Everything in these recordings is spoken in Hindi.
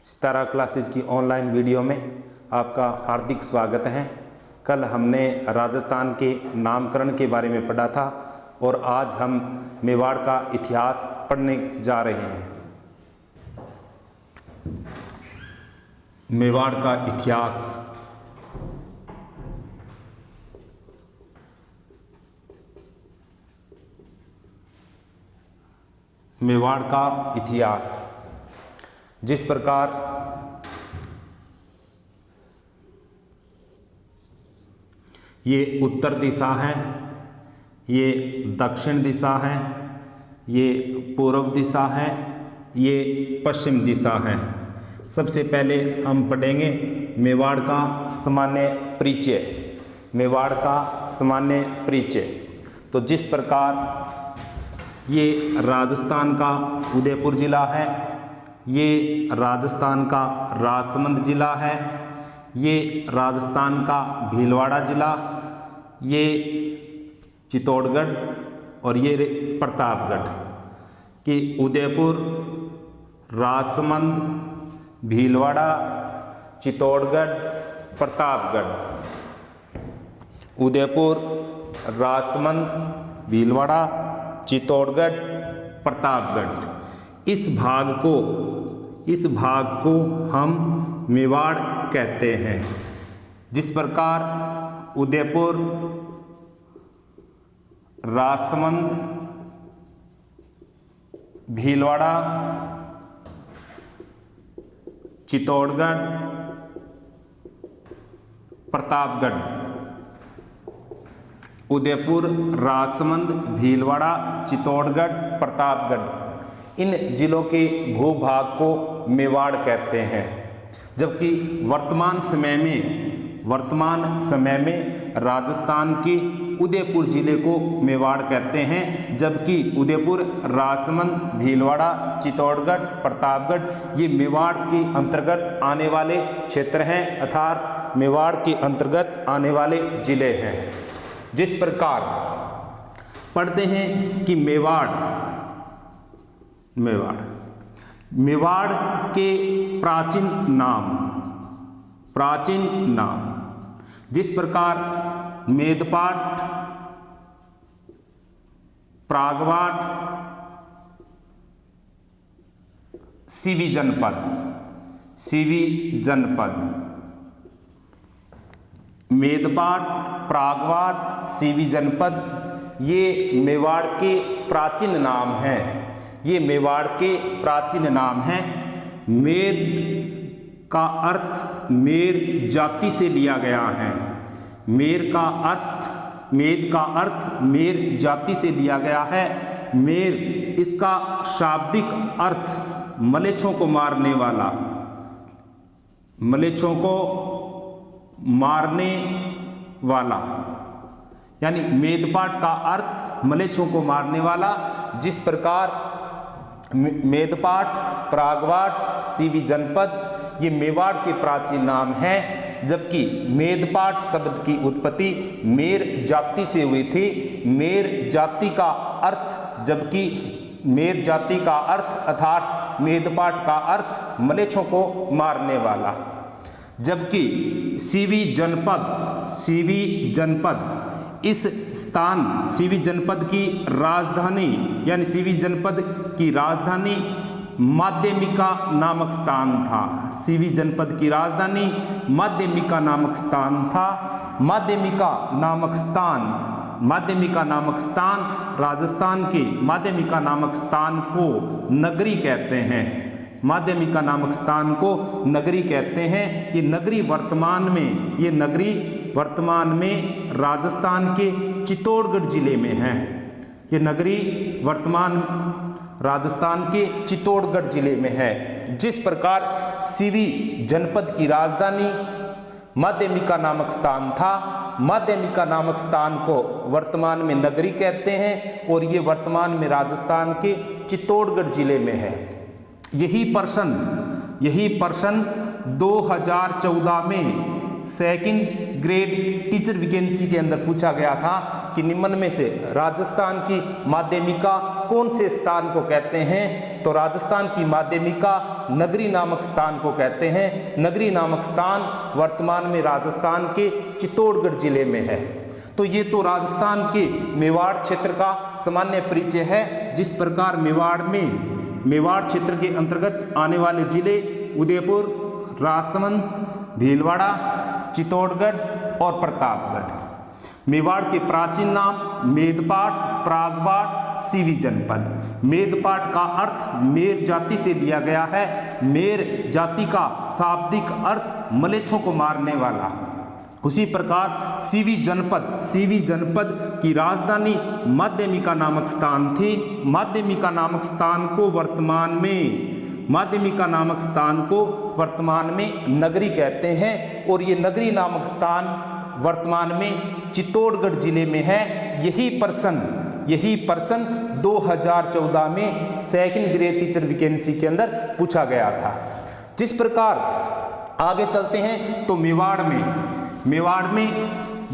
सितारा क्लासेज की ऑनलाइन वीडियो में आपका हार्दिक स्वागत है। कल हमने राजस्थान के नामकरण के बारे में पढ़ा था और आज हम मेवाड़ का इतिहास पढ़ने जा रहे हैं। मेवाड़ का इतिहास। मेवाड़ का इतिहास जिस प्रकार ये उत्तर दिशा है, ये दक्षिण दिशा है, ये पूर्व दिशा है, ये पश्चिम दिशा है। सबसे पहले हम पढ़ेंगे मेवाड़ का सामान्य परिचय। मेवाड़ का सामान्य परिचय। तो जिस प्रकार ये राजस्थान का उदयपुर जिला है, ये राजस्थान का राजसमंद जिला है, ये राजस्थान का भीलवाड़ा जिला, ये चित्तौड़गढ़ और ये प्रतापगढ़ कि उदयपुर, राजसमंद, भीलवाड़ा, चित्तौड़गढ़, प्रतापगढ़। उदयपुर, राजसमंद, भीलवाड़ा, चित्तौड़गढ़, प्रतापगढ़। इस भाग को हम मेवाड़ कहते हैं। जिस प्रकार उदयपुर, राजसमंद, भीलवाड़ा, चित्तौड़गढ़, प्रतापगढ़। उदयपुर, राजसमंद, भीलवाड़ा, चित्तौड़गढ़, प्रतापगढ़, इन जिलों के भूभाग को मेवाड़ कहते हैं। जबकि वर्तमान समय में राजस्थान के उदयपुर जिले को मेवाड़ कहते हैं, जबकि उदयपुर, राजसमंद, भीलवाड़ा, चित्तौड़गढ़, प्रतापगढ़ ये मेवाड़ के अंतर्गत आने वाले क्षेत्र हैं, अर्थात मेवाड़ के अंतर्गत आने वाले जिले हैं। जिस प्रकार पढ़ते हैं कि मेवाड़ के प्राचीन नाम जिस प्रकार मेदपाट, प्रागवाट, सीवी जनपद, मेदपाट, प्रागवाट, सीवी जनपद ये मेवाड़ के प्राचीन नाम हैं। ये मेवाड़ के प्राचीन नाम हैं। मेद का अर्थ मेर जाति से लिया गया है। मेद का अर्थ मेर जाति से लिया गया है। मेर इसका शाब्दिक अर्थ मलेच्छों को मारने वाला यानी मेदपाट का अर्थ मलेच्छों को मारने वाला। जिस प्रकार मेदपाट, प्रागवाट, सीवी जनपद ये मेवाड़ के प्राचीन नाम हैं, जबकि मेदपाट शब्द की उत्पत्ति मेर जाति से हुई थी। मेर जाति का अर्थ अर्थात मेदपाट का अर्थ मलेच्छों को मारने वाला। जबकि सीवी जनपद की राजधानी यानी सीवी जनपद की राजधानी माध्यमिका नामक स्थान था। सीवी जनपद की राजधानी माध्यमिका नामक स्थान था। माध्यमिका नामक स्थान राजस्थान के माध्यमिका नामक स्थान को नगरी कहते हैं। माध्यमिका नामक स्थान को नगरी कहते हैं। ये नगरी वर्तमान में राजस्थान के चित्तौड़गढ़ जिले में है। ये नगरी वर्तमान राजस्थान के चित्तौड़गढ़ जिले में है। जिस प्रकार सीवी जनपद की राजधानी माध्यमिका नामक स्थान था, माध्यमिका नामक स्थान को वर्तमान में नगरी कहते हैं और ये वर्तमान में राजस्थान के चित्तौड़गढ़ जिले में है। यही प्रश्न 2014 में सेकंड ग्रेड टीचर वैकेंसी के अंदर पूछा गया था कि निम्न में से राजस्थान की माध्यमिका कौन से स्थान को कहते हैं, तो राजस्थान की माध्यमिका नगरी नामक स्थान को कहते हैं। नगरी नामक स्थान वर्तमान में राजस्थान के चित्तौड़गढ़ जिले में है। तो ये तो राजस्थान के मेवाड़ क्षेत्र का सामान्य परिचय है। जिस प्रकार मेवाड़ क्षेत्र के अंतर्गत आने वाले जिले उदयपुर, राजसमंद, भीलवाड़ा, चित्तौड़गढ़ और प्रतापगढ़। मेवाड़ के प्राचीन नाम मेदपाट, प्रागबाट, सीवी जनपद। मेदपाट का अर्थ मेर जाति से लिया गया है। मेर जाति का शाब्दिक अर्थ मलेच्छों को मारने वाला। उसी प्रकार सीवी जनपद की राजधानी माध्यमिका नामक स्थान थी। माध्यमिका नामक स्थान को वर्तमान में नगरी कहते हैं और ये नगरी नामक स्थान वर्तमान में चित्तौड़गढ़ जिले में है। यही प्रश्न 2014 में सेकंड ग्रेड टीचर वैकेंसी के अंदर पूछा गया था। जिस प्रकार आगे चलते हैं तो मेवाड़ में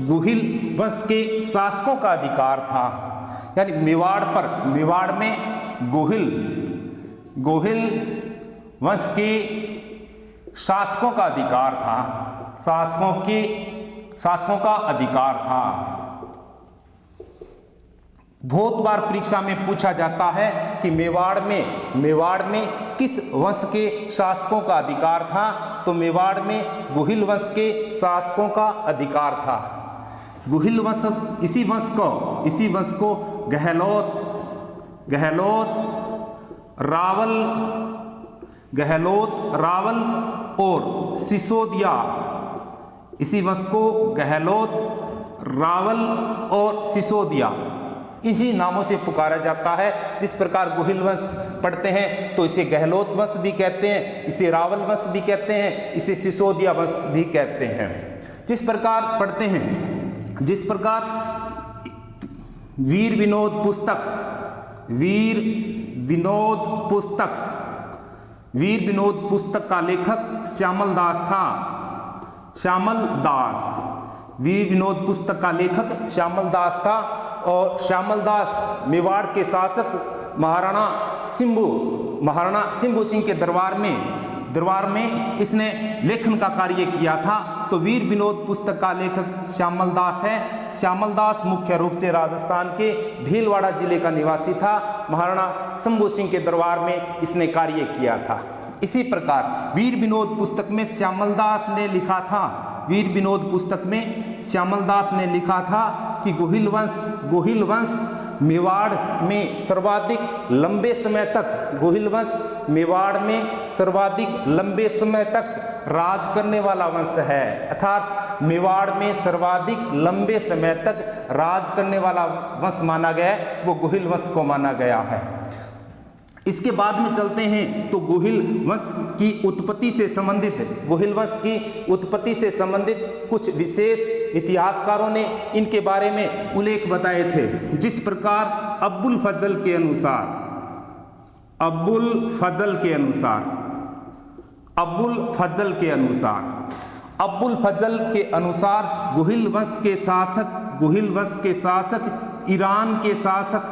गोहिल वंश के शासकों का अधिकार था। यानी मेवाड़ में गोहिल वंश के शासकों का अधिकार था। शासकों का अधिकार था। बहुत बार परीक्षा में पूछा जाता है कि मेवाड़ में किस वंश के शासकों का अधिकार था, तो मेवाड़ में गोहिल वंश के शासकों का अधिकार था। गोहिल वंश इसी वंश को गहलोत, रावल और सिसोदिया, इसी वंश को गहलोत, रावल और सिसोदिया इन्हीं नामों से पुकारा जाता है। जिस प्रकार गोहिल वंश पढ़ते हैं तो इसे गहलोत वंश भी कहते हैं, इसे रावल वंश भी कहते हैं, इसे सिसोदिया वंश भी कहते हैं। जिस प्रकार वीर विनोद पुस्तक का लेखक श्यामल दास था और श्यामल दास मेवाड़ के शासक महाराणा सिंबू सिंह के दरबार में इसने लेखन का कार्य किया था। तो वीर विनोद पुस्तक का लेखक श्यामल दास है। श्यामल दास मुख्य रूप से राजस्थान के भीलवाड़ा जिले का निवासी था। महाराणा शंभू सिंह के दरबार में इसने कार्य किया था। इसी प्रकार वीर विनोद पुस्तक में श्यामल दास ने लिखा था कि गोहिल वंश मेवाड़ में सर्वाधिक लंबे समय तक राज करने वाला वंश है। अर्थात मेवाड़ में सर्वाधिक लंबे समय तक राज करने वाला वंश माना गया है, वो गोहिल वंश को माना गया है। इसके बाद में चलते हैं तो गोहिल वंश की उत्पत्ति से संबंधित कुछ विशेष इतिहासकारों ने इनके बारे में उल्लेख बताए थे। जिस प्रकार अब्बुल फजल के अनुसार गोहिल वंश के शासक ईरान के शासक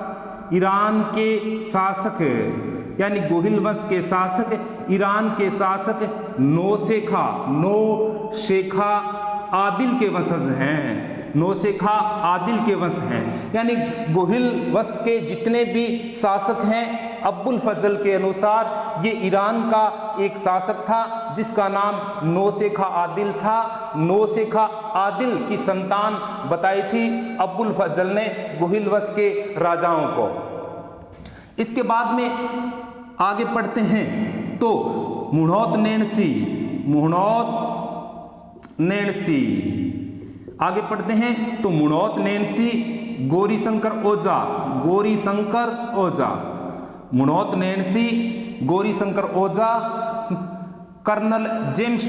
नौशेखा आदिल के वंशज हैं। यानी गोहिल वंश के जितने भी शासक हैं, अब्बुल फजल के अनुसार ये ईरान का एक शासक था जिसका नाम नौशेखा आदिल था। नौशेखा आदिल की संतान बताई थी अब्बुल फजल ने गोहिल वंश के राजाओं को। इसके बाद में आगे पढ़ते हैं तो Muhnot Nainsi, Gaurishankar Ojha, colonel James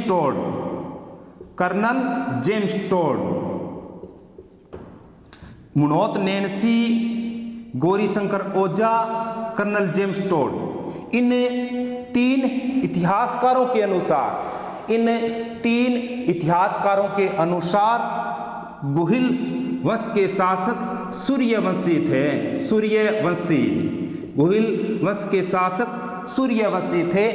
Tod, Muhnot Nainsi, Gaurishankar Ojha, colonel James Tod. इन तीन इतिहासकारों के अनुसार गुहिल वंश के शासक सूर्यवंशी थे। सूर्यवंशी, गुहिल वंश के शासक सूर्यवंशी थे।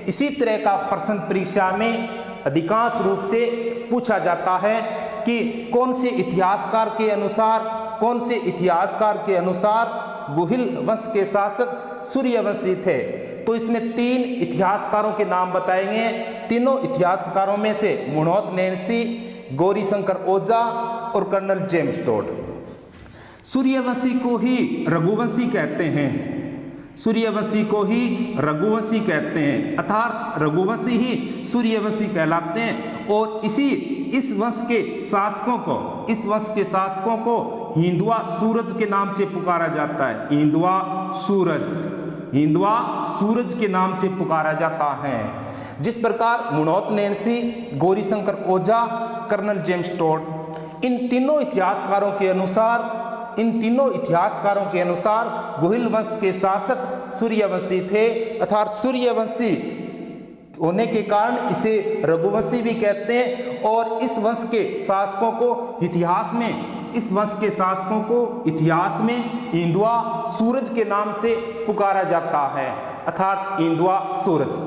इसी तरह का प्रश्न परीक्षा में अधिकांश रूप से पूछा जाता है कि कौन से इतिहासकार के अनुसार गुहिल वंश के शासक सूर्यवंशी थे। तो इसमें 3 इतिहासकारों के नाम बताएंगे। तीनों इतिहासकारों में से मुणोत नैन्सी, गौरीशंकर ओझा और कर्नल जेम्स टोड। सूर्यवंशी को ही रघुवंशी कहते हैं। सूर्यवंशी को ही रघुवंशी कहते हैं, अर्थात रघुवंशी ही सूर्यवंशी कहलाते हैं। और इस वंश के शासकों को हिंदुआ सूरज के नाम से पुकारा जाता है। हिंदुआ सूरज के नाम से पुकारा जाता है। जिस प्रकार Munot Nancy, Gaurishankar Ojha, colonel James Tod, इन तीनों इतिहासकारों के अनुसार गुहिल वंश के शासक सूर्यवंशी थे, अर्थात सूर्यवंशी होने के कारण इसे रघुवंशी भी कहते हैं। और इस वंश के शासकों को इतिहास में हिंदुआ सूरज के नाम से पुकारा जाता है, अर्थात हिंदुआ सूरज।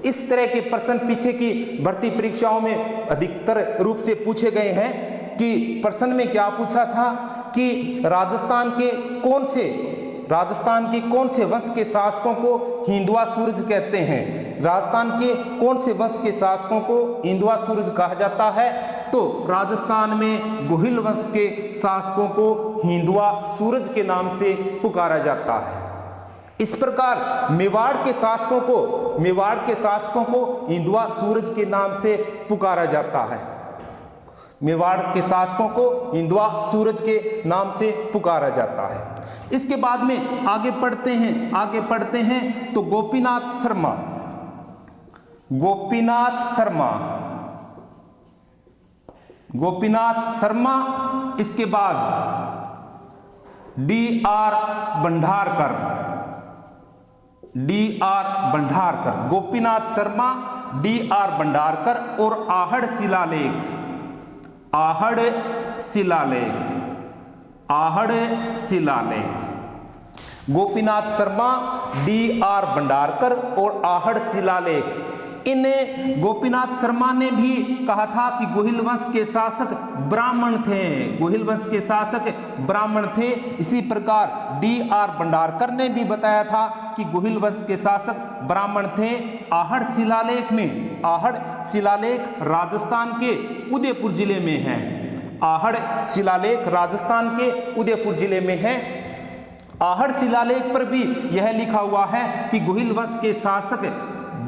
इस तरह के प्रश्न पीछे की भर्ती परीक्षाओं में अधिकतर रूप से पूछे गए हैं। कि प्रश्न में क्या पूछा था कि राजस्थान के कौन से वंश के शासकों को हिंदुआ सूरज कहते हैं। राजस्थान के कौन से वंश के शासकों को हिंदुआ सूरज कहा जाता है। तो राजस्थान में गुहिल वंश के शासकों को हिंदुआ सूरज के नाम से पुकारा जाता है। इस प्रकार मेवाड़ के शासकों को हिंदुआ सूरज के नाम से पुकारा जाता है। मेवाड़ के शासकों को हिंदुआ सूरज के नाम से पुकारा जाता है। इसके बाद में आगे पढ़ते हैं तो गोपीनाथ शर्मा, इसके बाद डी.आर. भंडारकर, गोपीनाथ शर्मा, डी.आर. भंडारकर और आहड़ शिलालेख। गोपीनाथ शर्मा, डी.आर. भंडारकर और आहड़ शिलालेख। इन गोपीनाथ शर्मा ने भी कहा था कि गुहिल वंश के शासक ब्राह्मण थे। इसी प्रकार डी.आर. भंडारकर ने भी बताया था कि गुहिल वंश के शासक ब्राह्मण थे। आहड़ शिलालेख राजस्थान के उदयपुर जिले में है। आहड़ शिलालेख राजस्थान के उदयपुर जिले में है। आहड़ शिलालेख पर भी यह लिखा हुआ है कि गुहिल वंश के शासक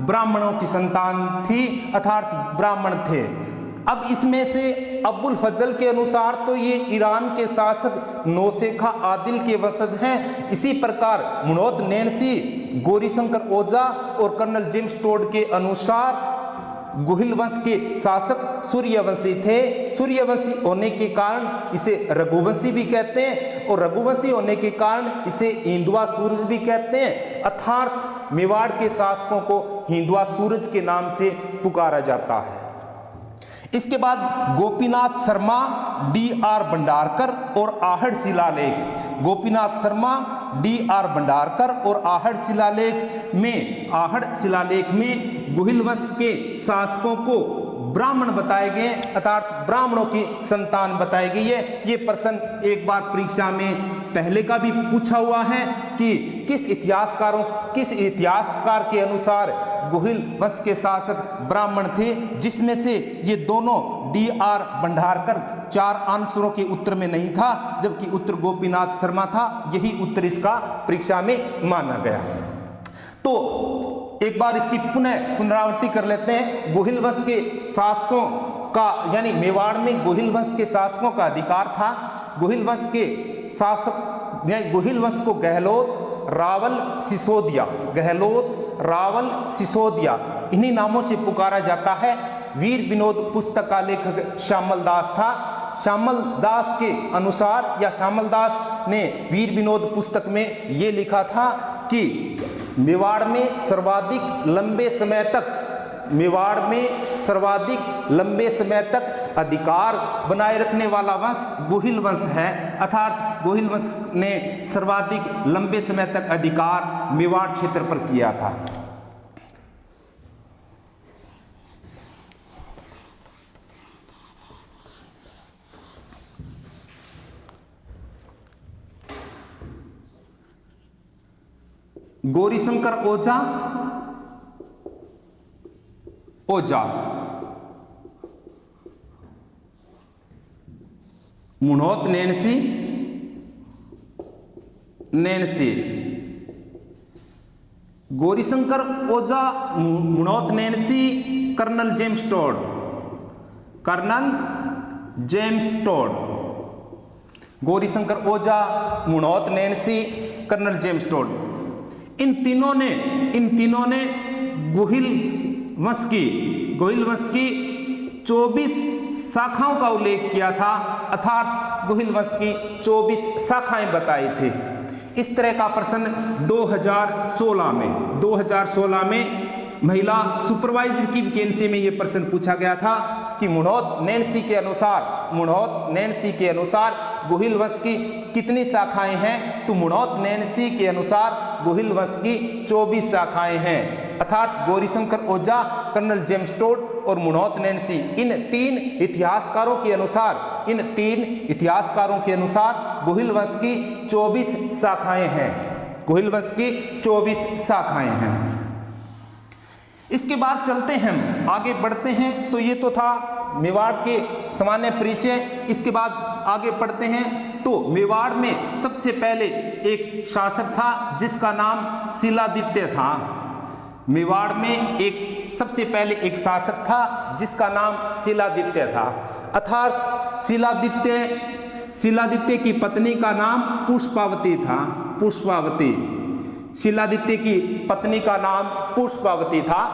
ब्राह्मणों की संतान थी, अर्थात ब्राह्मण थे। अब इसमें से अबुल फजल के अनुसार तो ये ईरान के शासक नौशेखा आदिल के वंशज हैं। इसी प्रकार मुणोत नैन्सी, गौरीशंकर ओझा और कर्नल जेम्स टोड के अनुसार गुहिल वंश के शासक सूर्यवंशी थे। सूर्यवंशी होने के कारण इसे रघुवंशी भी कहते हैं और रघुवंशी होने के कारण इसे हिंदुआ सूरज भी कहते हैं, अर्थात मेवाड़ के शासकों को हिंदुआ सूरज के नाम से पुकारा जाता है। इसके बाद गोपीनाथ शर्मा, डी.आर. भंडारकर और आहड़ शिलालेख। गोपीनाथ शर्मा, डी.आर. भंडारकर और आहड़ शिलालेख में गुहिल वंश के शासकों को ब्राह्मण बताए गए, अर्थात ब्राह्मणों की संतान बताई गई है। ये प्रश्न एक बार परीक्षा में पहले का भी पूछा हुआ है कि किस इतिहासकार के अनुसार गुहिल वंश के शासक ब्राह्मण थे, जिसमें से ये दोनों डी.आर. भंडारकर 4 आंसरों के उत्तर में नहीं था, जबकि उत्तर गोपीनाथ शर्मा था। यही उत्तर इसका परीक्षा में माना गया। तो एक बार इसकी पुनरावृत्ति कर लेते हैं। गुहिल वंश के शासकों का, यानी मेवाड़ में गुहिल वंश के शासकों का अधिकार था। गुहिल वंश के शासक, गुहिल वंश को गहलोत, रावल, सिसोदिया इन्हीं नामों से पुकारा जाता है। वीर विनोद पुस्तक का लेखक श्यामल दास था। श्यामल दास के अनुसार, या श्यामल दास ने वीर विनोद पुस्तक में ये लिखा था कि मेवाड़ में सर्वाधिक लंबे समय तक मेवाड़ में सर्वाधिक लंबे समय तक अधिकार बनाए रखने वाला वंश गोहिल वंश है, अर्थात गोहिल वंश ने सर्वाधिक लंबे समय तक अधिकार मेवाड़ क्षेत्र पर किया था। Gaurishankar Ojha Munot Nainsi Gaurishankar Ojha, Munot Nainsi, colonel James Tod, Gaurishankar Ojha, Munot Nainsi, colonel James Tod, इन तीनों ने गोहिल वंश की 24 शाखाओं का उल्लेख किया था, अर्थात गोहिल वंश की 24 शाखाएं बताई थी। इस तरह का प्रश्न 2016 में महिला सुपरवाइजर की वैकेंसी में यह प्रश्न पूछा गया था कि मुनोत नैन्सी के अनुसार गोहिल वंश की कितनी शाखाएं हैं, तो मुनोत नैन्सी के अनुसार गोहिल वंश की 24 शाखाएं हैं, अर्थात Gaurishankar Ojha, colonel James toad और मुनोत नैन्सी, इन तीन इतिहासकारों के अनुसार गोहिल वंश की 24 शाखाएं हैं। इसके बाद चलते हैं, आगे बढ़ते हैं। तो ये तो था मेवाड़ के सामान्य परिचय। इसके बाद आगे बढ़ते हैं। तो मेवाड़ में सबसे पहले एक शासक था जिसका नाम शिलादित्य था। मेवाड़ में सबसे पहले एक शासक था जिसका नाम शिलादित्य था, अर्थात शिलादित्य की पत्नी का नाम पुष्पावती था। शिलादित्य की पत्नी का नाम पुष्पावती था।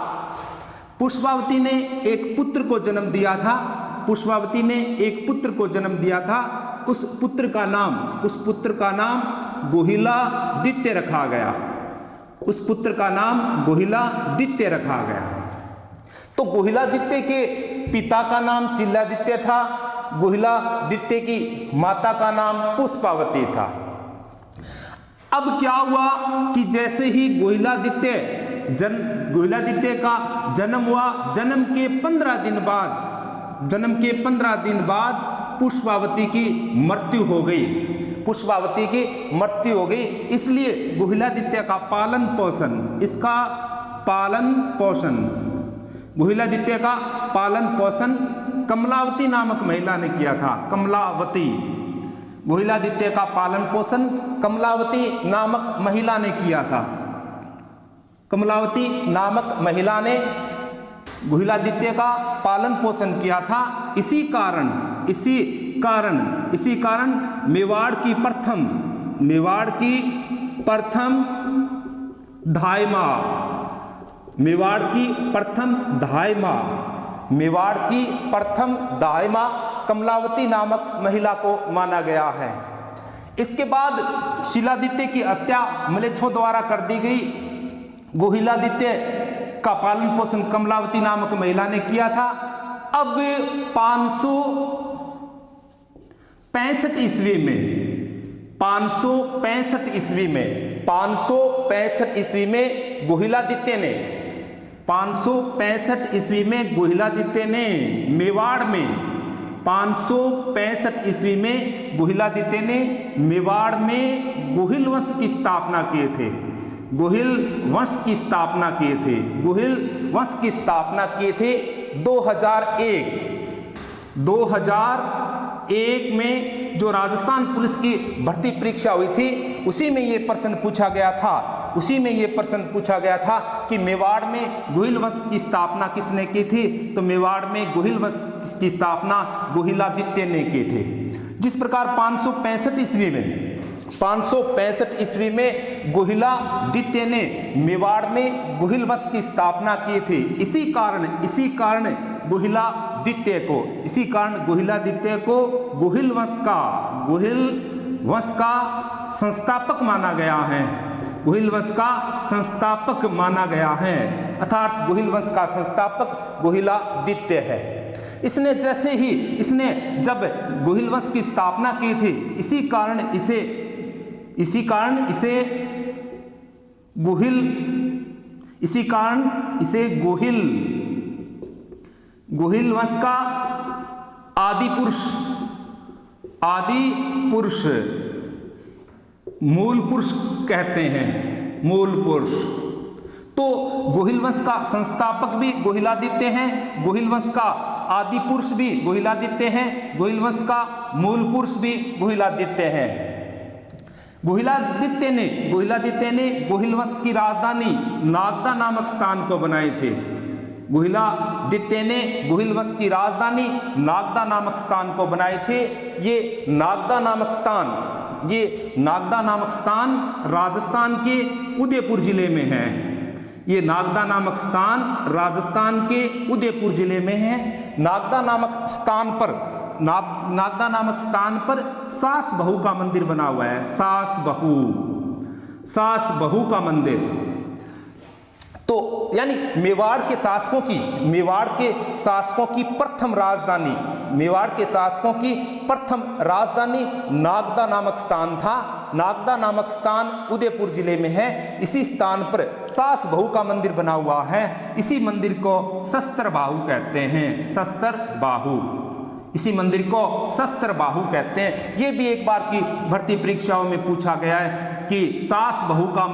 पुष्पावती ने एक पुत्र को जन्म दिया था। उस पुत्र का नाम गोहिलादित्य रखा गया। तो गोहिलादित्य के पिता का नाम शिलादित्य था, गोहिलादित्य की माता का नाम पुष्पावती था। अब क्या हुआ कि जैसे ही गोहिलादित्य का जन्म हुआ, जन्म के 15 दिन बाद पुष्पावती की मृत्यु हो गई। इसलिए गोहिलादित्य का पालन पोषण कमलावती नामक महिला ने किया था। गोहिलादित्य का पालन पोषण कमलावती नामक महिला ने किया था। कमलावती नामक महिला ने गोहिलादित्य का पालन पोषण किया था। इसी कारण मेवाड़ की प्रथम दाइमा कमलावती नामक महिला को माना गया है। इसके बाद शिलादित्य की हत्या मलेच्छों द्वारा कर दी गई। गोहिलादित्य का पालन पोषण कमलावती नामक महिला ने किया था। अब 565 ईस्वी में गोहिलादित्य ने मेवाड़ में गोहिल वंश की स्थापना किए थे। 2001 में जो राजस्थान पुलिस की भर्ती परीक्षा हुई थी, उसी में ये प्रश्न पूछा गया था कि मेवाड़ में गोहिल वंश की स्थापना किसने की थी। तो मेवाड़ में गोहिल वंश की स्थापना गोहिलादित्य ने की थी। जिस प्रकार 565 ईस्वी में गोहिलादित्य ने मेवाड़ में गोहिल वंश की स्थापना की थी। इसी कारण गोहिलादित्य को गोहिल वंश का संस्थापक माना गया है। गुहिल वंश का संस्थापक माना गया है, अर्थात गुहिल वंश का संस्थापक गुहिलादित्य है। इसने जब गुहिल वंश की स्थापना की थी, इसी कारण इसे गुहिल वंश का आदि पुरुष मूल पुरुष कहते हैं, मूल पुरुष। तो गुहिल वंश का संस्थापक भी गुहिलादित्य हैं, गुहिल वंश का आदि पुरुष भी गुहिलादित्य हैं, गुहिल वंश का मूल पुरुष भी गुहिलादित्य हैं। गुहिलादित्य ने गुहिल वंश की राजधानी नागदा नामक स्थान को बनाई थी। गुहिलादित्य ने गुहिल वंश की राजधानी नागदा नामक स्थान को बनाई थी। ये नागदा नामक स्थान राजस्थान के उदयपुर जिले में है। ये नागदा नामक स्थान राजस्थान के उदयपुर जिले में है। नागदा नामक स्थान पर सास बहू का मंदिर बना हुआ है। सास बहू का मंदिर। तो यानी मेवाड़ के शासकों की प्रथम राजधानी नागदा नामक स्थान था। नागदा नामक स्थान उदयपुर जिले में है। इसी स्थान पर सास बहू का मंदिर बना हुआ है। इसी मंदिर को शस्त्र बाहु कहते हैं। इसी मंदिर को शस्त्र बाहु कहते हैं। ये भी एक बार की भर्ती परीक्षाओं में पूछा गया है कि सास बहू का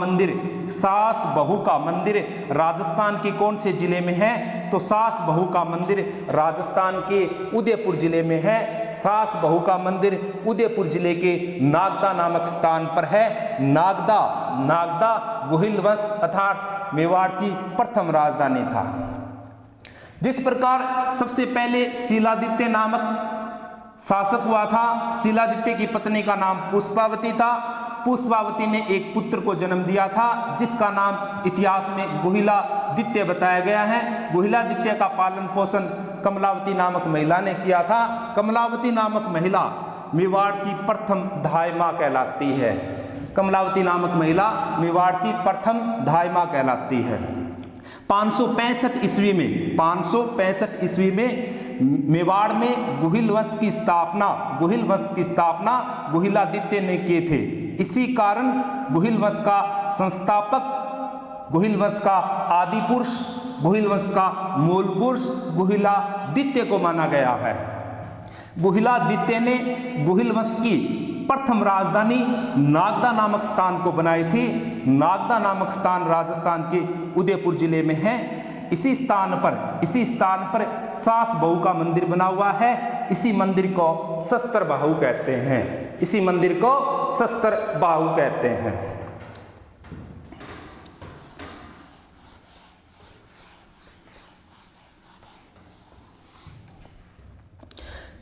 मंदिर राजस्थान के कौन से जिले में है? तो सास बहू का मंदिर राजस्थान के उदयपुर जिले में है। सास बहू का मंदिर उदयपुर जिले के नागदा नामक स्थान पर है। नागदा गुहिल वंश अर्थात मेवाड़ की प्रथम राजधानी था। जिस प्रकार सबसे पहले शीलादित्य नामक शासक हुआ था। शीलादित्य की पत्नी का नाम पुष्पावती था। पुष्पावती ने एक पुत्र को जन्म दिया था जिसका नाम इतिहास में गुहिलादित्य बताया गया है। गुहिलादित्य का पालन पोषण कमलावती नामक महिला ने किया था। कमलावती नामक महिला मेवाड़ की प्रथम धाय मां कहलाती है। कमलावती नामक महिला मेवाड़ की प्रथम धाय मां कहलाती है। 565 ईस्वी में मेवाड़ में गुहिल वंश की स्थापना गुहिलादित्य ने की थी। इसी कारण गुहिल वंश का संस्थापक, गुहिल वंश का आदि पुरुष, गुहिल वंश का मूल पुरुष गुहिलादित्य को माना गया है। गुहिलादित्य ने गुहिल वंश की प्रथम राजधानी नागदा नामक स्थान को बनाई थी। नागदा नामक स्थान राजस्थान के उदयपुर जिले में है। इसी स्थान पर सास बहू का मंदिर बना हुआ है। इसी मंदिर को शस्त्र बाहु कहते हैं।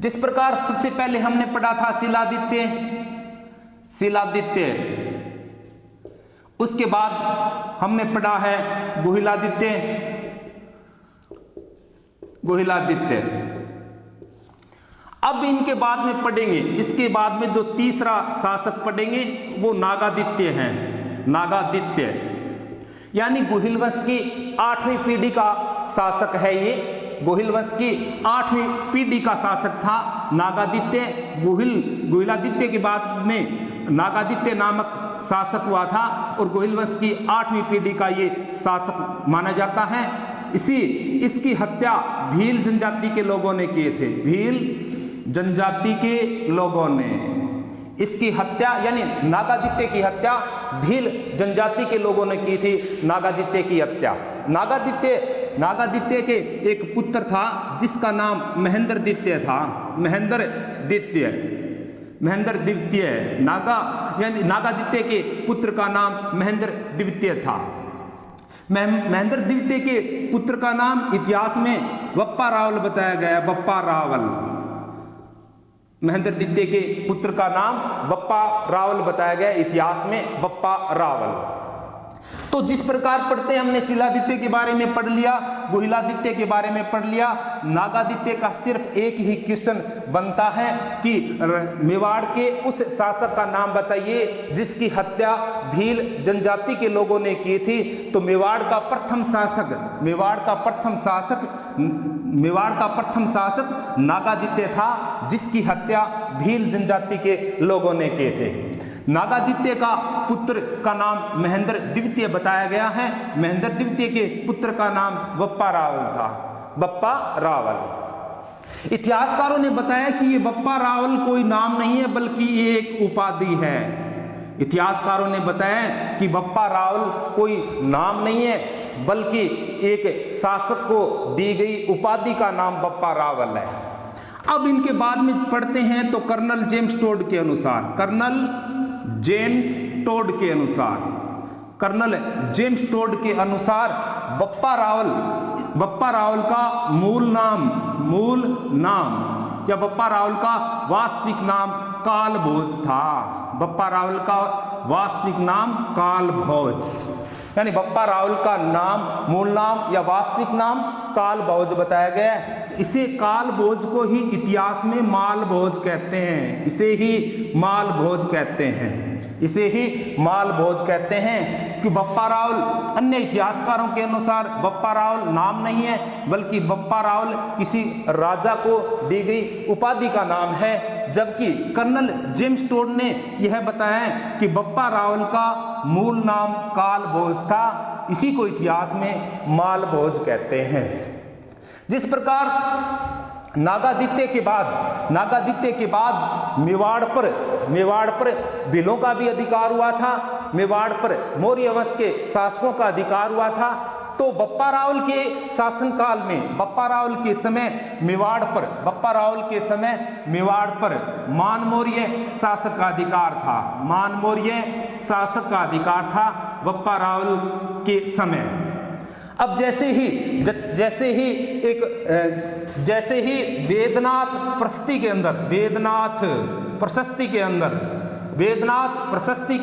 जिस प्रकार सबसे पहले हमने पढ़ा था शीलादित्य, उसके बाद हमने पढ़ा है गुहिलादित्य। अब इनके बाद में पढ़ेंगे, इसके बाद में जो तीसरा शासक पढ़ेंगे वो नागादित्य हैं। नागादित्य यानी गुहिल वंश की 8वीं पीढ़ी का शासक है। ये गुहिल वंश की 8वीं पीढ़ी का शासक था नागादित्य। गुहिलादित्य के बाद में नागादित्य नामक शासक हुआ था और गुहिल वंश की 8वीं पीढ़ी का ये शासक माना जाता है। इसकी हत्या भील जनजाति के लोगों ने किए थे। भील जनजाति के लोगों ने इसकी हत्या यानी नागादित्य की हत्या भील जनजाति के लोगों ने की थी। नागादित्य की हत्या नागादित्य के एक पुत्र था जिसका नाम महेंद्रदित्य था। महेंद्रदित्य नागादित्य के पुत्र का नाम महेंद्रदित्य था। महेंद्रदित्य के पुत्र का नाम इतिहास में बप्पा रावल बताया गया। बप्पा रावल, महेंद्रदित्य के पुत्र का नाम बप्पा रावल बताया गया इतिहास में। बप्पा रावल तो जिस प्रकार पढ़ते हैं, हमने शिलादित्य के बारे में पढ़ लिया, गुहिलादित्य के बारे में पढ़ लिया, नागादित्य का सिर्फ एक ही क्वेश्चन बनता है कि मेवाड़ के उस शासक का नाम बताइए जिसकी हत्या भील जनजाति के लोगों ने की थी। तो मेवाड़ का प्रथम शासक नागादित्य था, जिसकी हत्या भील जनजाति के लोगों ने किए थे। नागादित्य का पुत्र का नाम महेंद्र द्वितीय बताया गया है। महेंद्र द्वितीय के पुत्र का नाम बप्पा रावल था, बप्पा रावल। इतिहासकारों ने बताया कि ये बप्पा रावल कोई नाम नहीं है बल्कि ये एक उपाधि है। इतिहासकारों ने बताया कि बप्पा रावल कोई नाम नहीं है बल्कि एक शासक को दी गई उपाधि का नाम बप्पा रावल है। अब इनके बाद में पढ़ते हैं तो कर्नल जेम्स टोड के अनुसार, कर्नल जेम्स टोड के अनुसार बप्पा रावल का मूल नाम या बप्पा रावल का वास्तविक नाम कालभोज था। बप्पा रावल का वास्तविक नाम कालभोज, यानी बप्पा रावल का मूल नाम या वास्तविक नाम कालभोज बताया गया है। इसे कालभोज को ही इतिहास में मालभोज कहते हैं, इसे ही मालभोज कहते हैं कि बप्पा रावल, अन्य इतिहासकारों के अनुसार बप्पा रावल नाम नहीं है बल्कि बप्पा रावल किसी राजा को दी गई उपाधि का नाम है। जबकि कर्नल जेम्स टोड ने यह बताया कि बप्पा रावल का मूल नाम कालभोज था, इसी को इतिहास में मालभोज कहते हैं। जिस प्रकार नागादित्य के बाद मेवाड़ पर भीलों का भी अधिकार हुआ था, मेवाड़ पर मौर्य वंश के शासकों का अधिकार हुआ था। तो बप्पा रावल के शासनकाल में, बप्पा रावल के समय मेवाड़ पर मानमौर्य शासक का अधिकार था, बप्पा रावल के समय। अब जैसे ही वेदनाथ प्रशस्ति के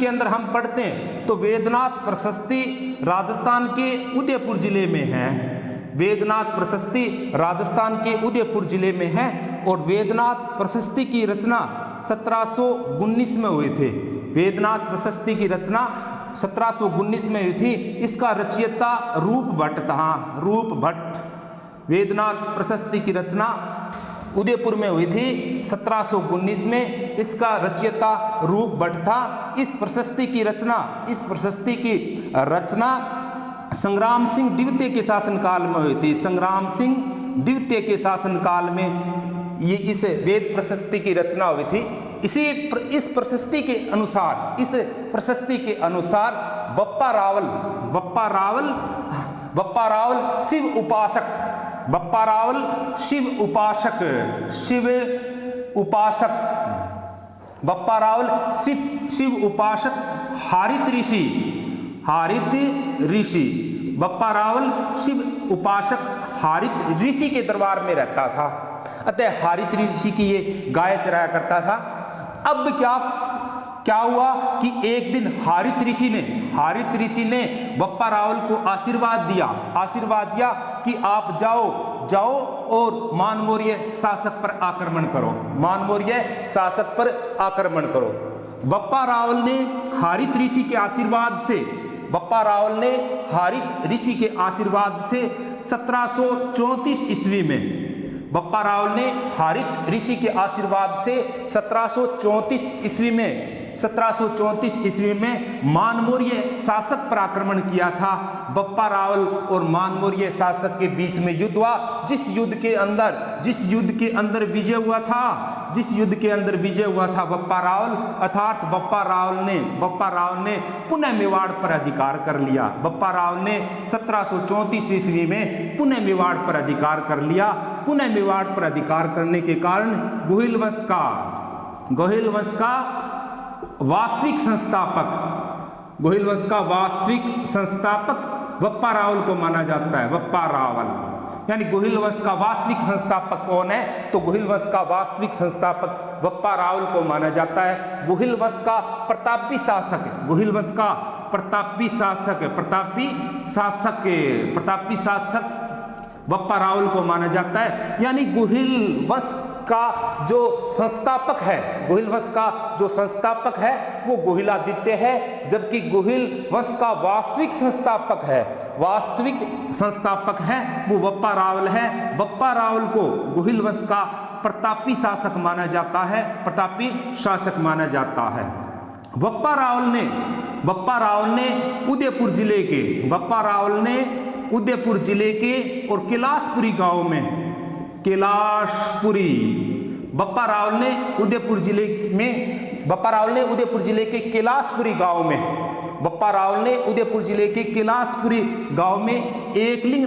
अंदर हम पढ़ते हैं तो वेदनाथ प्रशस्ति राजस्थान के उदयपुर जिले में है। और वेदनाथ प्रशस्ति की रचना 1719 में हुई थी। वेदनाथ प्रशस्ति की रचना 1719 में हुई थी। इसका रचयिता रूप भट्ट। वेदनाथ प्रशस्ति की रचना उदयपुर में हुई थी 1719 में। इसका रचयिता रूप भट्ट था। इस प्रशस्ति की रचना संग्राम सिंह द्वितीय के शासनकाल में हुई थी। संग्राम सिंह द्वितीय के शासनकाल में ये इस वेद प्रशस्ति की रचना हुई थी। इस प्रशस्ति के अनुसार बप्पा रावल शिव उपासक हारित ऋषि के दरबार में रहता था। अतः हारित ऋषि की ये गाय चराया करता था। अब क्या हुआ कि एक दिन हारित ऋषि ने बप्पा रावल को आशीर्वाद दिया कि आप जाओ और मानमौर्य शासक पर आक्रमण करो। बप्पा रावल ने हारित ऋषि के आशीर्वाद से 1734 ईस्वी में 1734 ईस्वी में मानमौर्य शासक पर आक्रमण किया था। बप्पा रावल और मानमौर्य शासक के बीच में युद्ध हुआ। जिस युद्ध के अंदर विजय हुआ था बप्पा रावल, अर्थात बप्पा रावल ने पुनः मेवाड़ पर अधिकार कर लिया। बप्पा रावल ने 1734 ईस्वी में पुनः मेवाड़ पर अधिकार कर लिया। पुनः मेवाड़ पर अधिकार करने के कारण गोहिल वंश का वास्तविक संस्थापक बप्पा रावल को माना जाता है। बप्पा रावल यानी गोहिल वंश का वास्तविक संस्थापक कौन है? तो गोहिल वंश का वास्तविक संस्थापक बप्पा रावल को माना जाता है। गोहिल वंश का प्रतापी शासक प्रतापी शासक बप्पा रावल को माना जाता है। यानी गोहिल वंश का जो संस्थापक है वो गोहिलादित्य है, जबकि गोहिल वंश का वास्तविक संस्थापक है वो बप्पा रावल है। बप्पा रावल को गोहिल वंश का प्रतापी शासक माना जाता है, बप्पा रावल ने उदयपुर जिले के और कैलाशपुरी गांव में बप्पा रावल ने उदयपुर जिले के कैलाशपुरी गांव में एकलिंग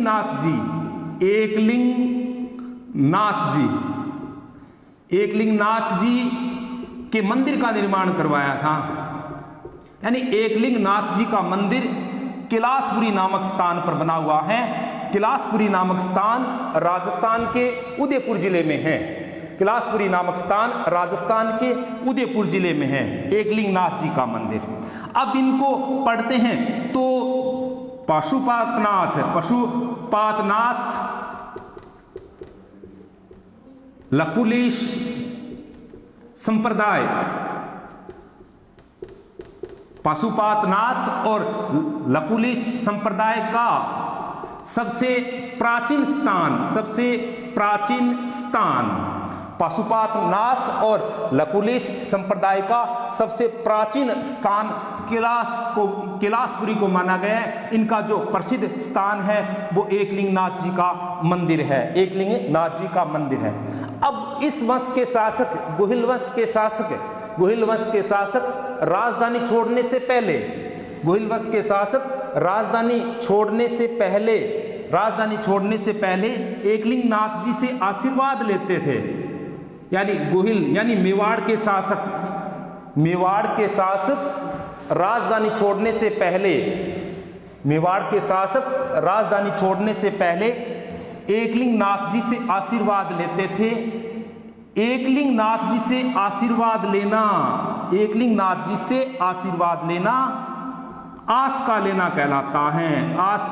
नाथ जी के मंदिर का निर्माण करवाया था। यानी एकलिंग नाथ जी का मंदिर कैलाशपुरी नामक स्थान पर बना हुआ है। कैलाशपुरी नामक स्थान राजस्थान के उदयपुर जिले में है। एकलिंग नाथ जी का मंदिर। अब इनको पढ़ते हैं तो पशुपातनाथ लकुलिश संप्रदाय, पशुपातनाथ और लकुलिश संप्रदाय का सबसे प्राचीन स्थान पशुपातनाथ और लकुलिश संप्रदाय का सबसे प्राचीन स्थान कैलाशपुरी को माना गया है। इनका जो प्रसिद्ध स्थान है वो एकलिंग नाथ जी का मंदिर है। अब इस वंश के शासक गोहिल वंश के शासक राजधानी छोड़ने से पहले एकलिंग नाथ जी से आशीर्वाद लेते थे। यानी मेवाड़ के शासक राजधानी छोड़ने से पहले एकलिंग नाथ जी से आशीर्वाद लेते थे। एकलिंग नाथ जी से आशीर्वाद लेना आस का लेना कहलाता है। आस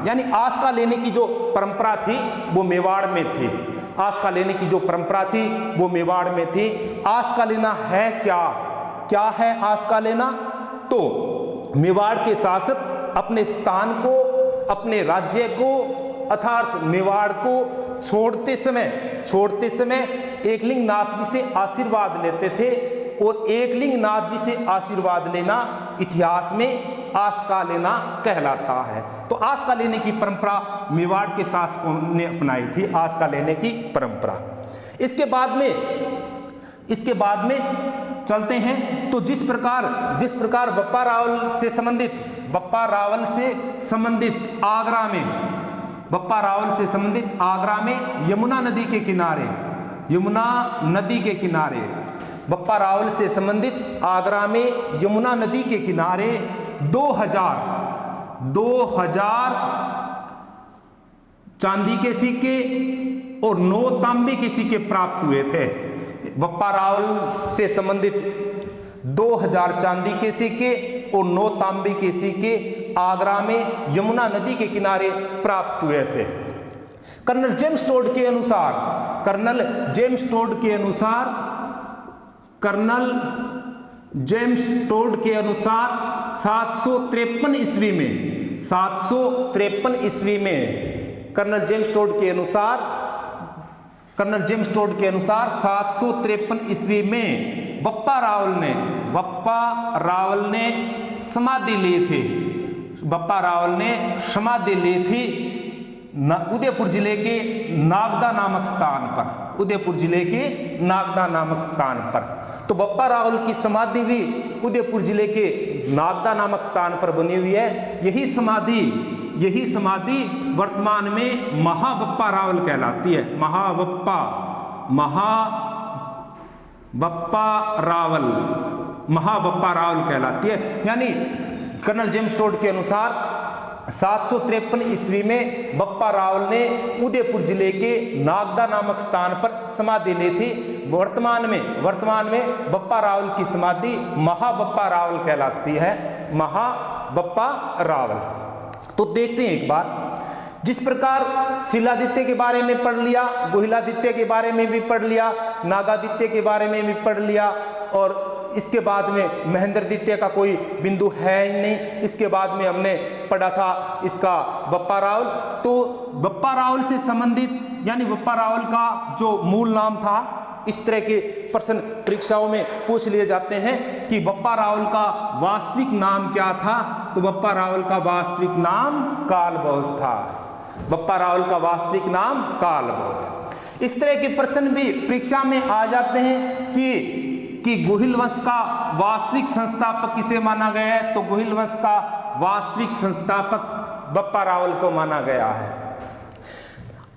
यानी आस का लेने की जो परंपरा थी वो मेवाड़ में थी। आस का लेना है क्या है आस का लेना? तो मेवाड़ के शासक अपने स्थान को, अपने राज्य को अर्थात मेवाड़ को छोड़ते समय एकलिंग नाथ जी से आशीर्वाद लेते थे। और एकलिंग नाथ जी से आशीर्वाद लेना इतिहास में आस का लेना कहलाता है। तो आस का लेने की परंपरा मेवाड़ के शासकों ने अपनाई थी, आस का लेने की परंपरा। इसके बाद में चलते हैं तो जिस प्रकार बप्पा रावल से संबंधित आगरा में यमुना नदी के किनारे बप्पा रावल से संबंधित आगरा में यमुना नदी के किनारे 2000 चांदी के सिक्के और 9 तांबे के सिक्के प्राप्त हुए थे। बप्पा रावल से संबंधित 2000 चांदी के सिक्के और 9 तांबे के सिक्के आगरा में यमुना नदी के किनारे प्राप्त हुए थे। कर्नल जेम्स टोड के अनुसार 753 ईस्वी में कर्नल जेम्स टोड के अनुसार 753 ईस्वी में बप्पा रावल ने समाधि ली थी उदयपुर जिले के नागदा नामक स्थान पर। तो बप्पा रावल की समाधि भी उदयपुर जिले के नागदा नामक स्थान पर बनी हुई है। यही समाधि वर्तमान में महाबप्पा रावल कहलाती है। महाबप्पा रावल कहलाती है। यानी कर्नल जेम्स टोड के अनुसार 753 ईस्वी में बप्पा रावल ने उदयपुर जिले के नागदा नामक स्थान पर समाधि ली थी। वर्तमान में बप्पा रावल की समाधि महाबप्पा रावल कहलाती है, महाबप्पा रावल। तो देखते हैं एक बार, जिस प्रकार शिलादित्य के बारे में पढ़ लिया, गुहिलादित्य के बारे में भी पढ़ लिया, नागादित्य के बारे में भी पढ़ लिया, और इसके बाद में महेंद्रदित्य का कोई बिंदु है ही नहीं। इसके बाद में हमने पढ़ा था इसका बप्पा रावल। तो बप्पा रावल से संबंधित यानी बप्पा रावल का जो मूल नाम था, इस तरह के प्रश्न परीक्षाओं में पूछ लिए जाते हैं कि बप्पा रावल का वास्तविक नाम क्या था। तो बप्पा रावल का वास्तविक नाम कालभोज था। बप्पा रावल का वास्तविक नाम कालभोज। इस तरह के प्रश्न भी परीक्षा में आ जाते हैं कि गुहिल वंश का वास्तविक संस्थापक किसे माना गया है। तो गुहिल वंश का वास्तविक संस्थापक बप्पा रावल को माना गया है।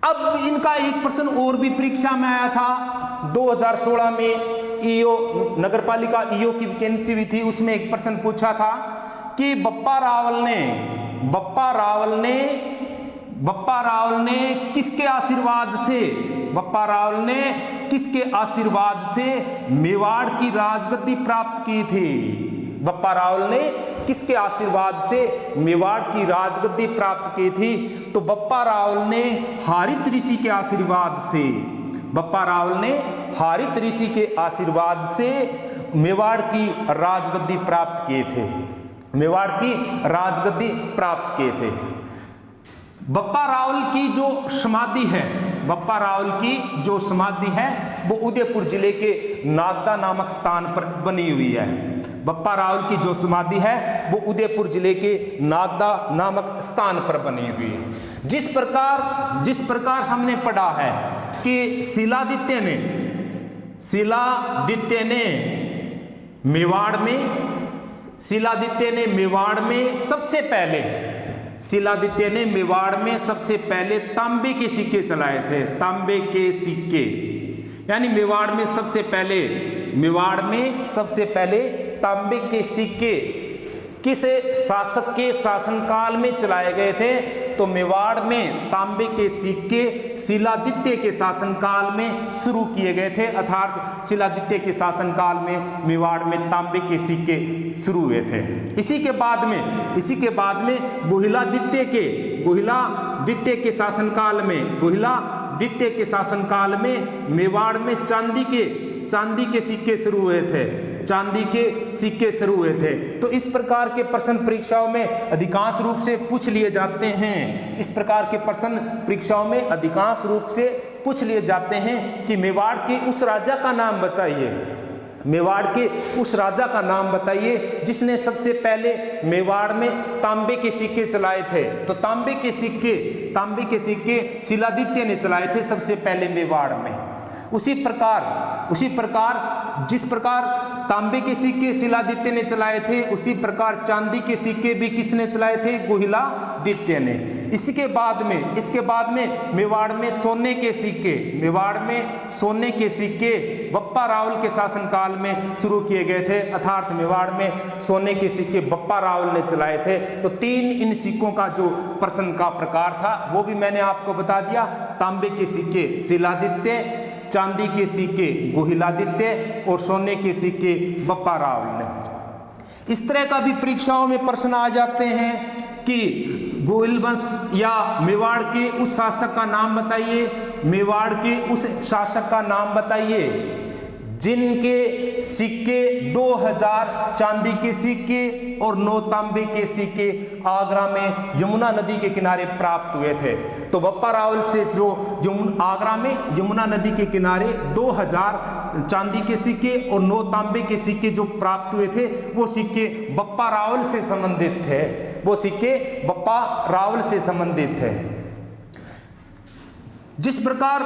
अब इनका एक प्रश्न और भी परीक्षा में आया था 2016 में, ईओ नगरपालिका ईओ की वैकेंसी हुई थी, उसमें एक प्रश्न पूछा था कि बप्पा रावल ने किसके आशीर्वाद से मेवाड़ की राजगद्दी प्राप्त की थी। बप्पा रावल ने किसके आशीर्वाद से मेवाड़ की राजगद्दी प्राप्त की थी। तो बप्पा रावल ने हारित ऋषि के आशीर्वाद से, बप्पा रावल ने हारित ऋषि के आशीर्वाद से मेवाड़ की राजगद्दी प्राप्त किए थे, मेवाड़ की राजगद्दी प्राप्त किए थे। बप्पा रावल की जो समाधि है, बप्पा रावल की जो समाधि है वो उदयपुर जिले के नागदा नामक स्थान पर बनी हुई है। बप्पा रावल की जो समाधि है वो उदयपुर जिले के नागदा नामक स्थान पर बनी हुई है। जिस प्रकार हमने पढ़ा है कि शिलादित्य ने मेवाड़ में सबसे पहले तांबे के सिक्के चलाए थे। तांबे के सिक्के यानी मेवाड़ में सबसे पहले तांबे के सिक्के किस शासक के शासनकाल में चलाए गए थे। तो मेवाड़ में तांबे के सिक्के शिलादित्य के शासनकाल में शुरू किए गए थे, अर्थात शिलादित्य के शासनकाल में मेवाड़ में तांबे के सिक्के शुरू हुए थे। इसी के बाद में गुहिलादित्य के शासनकाल में मेवाड़ में चांदी के सिक्के शुरू हुए थे। तो इस प्रकार के प्रश्न परीक्षाओं में अधिकांश रूप से पूछ लिए जाते हैं कि मेवाड़ के उस राजा का नाम बताइए जिसने सबसे पहले मेवाड़ में तांबे के सिक्के चलाए थे। तो तांबे के सिक्के शिलादित्य ने चलाए थे सबसे पहले मेवाड़ में। उसी प्रकार जिस प्रकार तांबे के सिक्के शिलादित्य ने चलाए थे, उसी प्रकार चांदी के सिक्के भी किसने चलाए थे? गुहिलादित्य ने। इसके बाद में मेवाड़ में सोने के सिक्के बप्पा रावल के शासनकाल में शुरू किए गए थे, अर्थात मेवाड़ में सोने के सिक्के बप्पा रावल ने चलाए थे। तो 3 इन सिक्कों का जो प्रश्न का प्रकार था वो भी मैंने आपको बता दिया। तांबे के सिक्के शिलादित्य, चांदी के सिक्के गुहिलादित्य और सोने के सिक्के बप्पा रावल ने। इस तरह का भी परीक्षाओं में प्रश्न आ जाते हैं कि गोहिल वंश या मेवाड़ के उस शासक का नाम बताइए जिनके सिक्के 2000 चांदी के सिक्के और 9 तांबे के सिक्के आगरा में यमुना नदी के किनारे प्राप्त हुए थे। तो बप्पा रावल से जो आगरा में यमुना नदी के किनारे 2000 चांदी के सिक्के और 9 तांबे के सिक्के जो प्राप्त हुए थे वो सिक्के बप्पा रावल से संबंधित थे। जिस प्रकार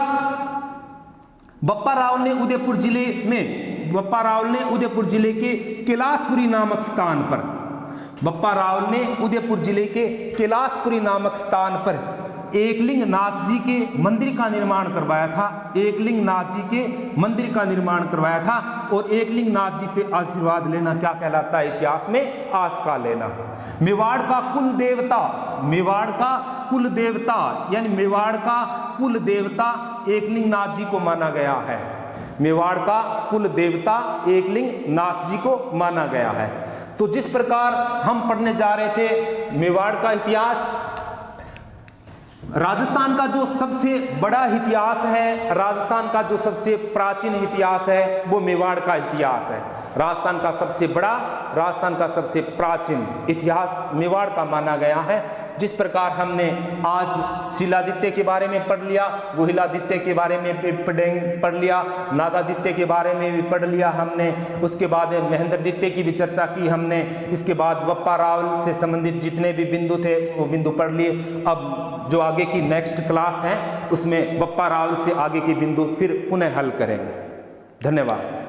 बप्पा रावल ने उदयपुर जिले के कैलाशपुरी नामक एकलिंग नाथ जी के मंदिर का निर्माण करवाया था। और एकलिंग नाथ जी से आशीर्वाद लेना क्या कहलाता है? इतिहास में आस का लेना। मेवाड़ का कुल देवता एकलिंग नाथ जी को माना गया है। मेवाड़ का कुल देवता एकलिंग नाथ जी को माना गया है। तो जिस प्रकार हम पढ़ने जा रहे थे मेवाड़ का इतिहास, राजस्थान का जो सबसे बड़ा इतिहास है, राजस्थान का जो सबसे प्राचीन इतिहास है वो मेवाड़ का इतिहास है। राजस्थान का सबसे बड़ा, राजस्थान का सबसे प्राचीन इतिहास मेवाड़ का माना गया है। जिस प्रकार हमने आज शिलादित्य के बारे में पढ़ लिया, गुहिलादित्य के बारे में पढ़ लिया, नागादित्य के बारे में भी पढ़ लिया हमने, उसके बाद महेंद्रदित्य की भी चर्चा की हमने, इसके बाद बप्पा रावल से संबंधित जितने भी बिंदु थे वो बिंदु पढ़ लिए। अब जो आगे की नेक्स्ट क्लास है उसमें बप्पा रावल से आगे के बिंदु फिर पुनः हल करेंगे। धन्यवाद।